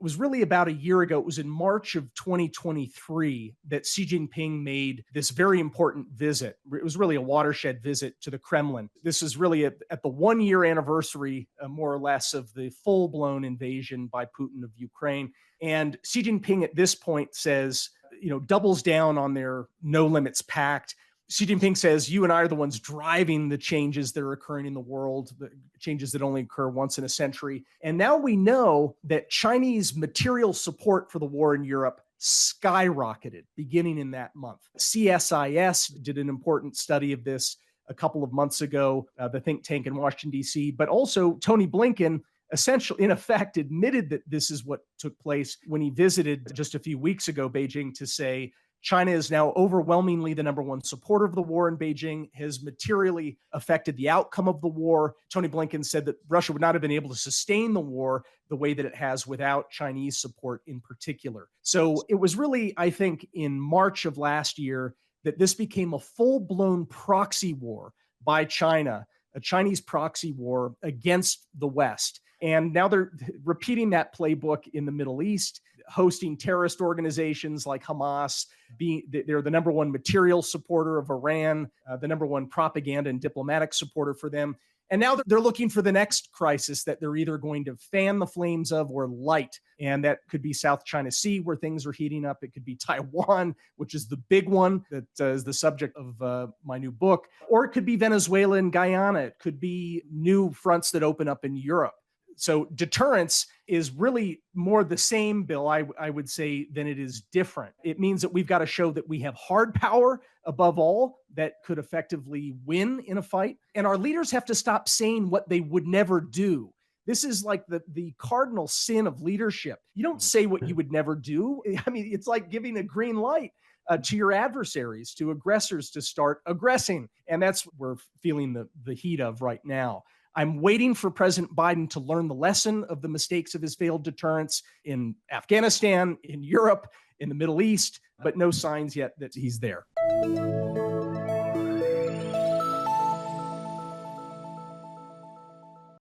It was really about a year ago. It was in March of 2023 that Xi Jinping made this very important visit. It was really a watershed visit to the Kremlin. This is really at the 1 year anniversary, more or less, of the full-blown invasion by Putin of Ukraine. And Xi Jinping at this point says, doubles down on their no limits pact. Xi Jinping says, you and I are the ones driving the changes that are occurring in the world, the changes that only occur once in a century. And now we know that Chinese material support for the war in Europe skyrocketed beginning in that month. CSIS did an important study of this a couple of months ago, the think tank in Washington, D.C., but also Tony Blinken essentially, in effect, admitted that this is what took place when he visited just a few weeks ago Beijing to say, China is now overwhelmingly the number one supporter of the war in Beijing, has materially affected the outcome of the war. Tony Blinken said that Russia would not have been able to sustain the war the way that it has without Chinese support in particular. So it was really, I think, in March of last year that this became a full-blown proxy war by China, a Chinese proxy war against the West. And now they're repeating that playbook in the Middle East, hosting terrorist organizations like Hamas. They're the number one material supporter of Iran, the number one propaganda and diplomatic supporter for them. And now they're looking for the next crisis that they're either going to fan the flames of or light. And that could be South China Sea, where things are heating up. It could be Taiwan, which is the big one that is the subject of my new book. Or it could be Venezuela and Guyana. It could be new fronts that open up in Europe. So deterrence is really more the same, Bill, I would say, than it is different. It means that we've got to show that we have hard power above all that could effectively win in a fight. And our leaders have to stop saying what they would never do. This is like the cardinal sin of leadership. You don't say what you would never do. I mean, it's like giving a green light to your adversaries, to aggressors to start aggressing. And that's what we're feeling the heat of right now. I'm waiting for President Biden to learn the lesson of the mistakes of his failed deterrence in Afghanistan, in Europe, in the Middle East, but no signs yet that he's there.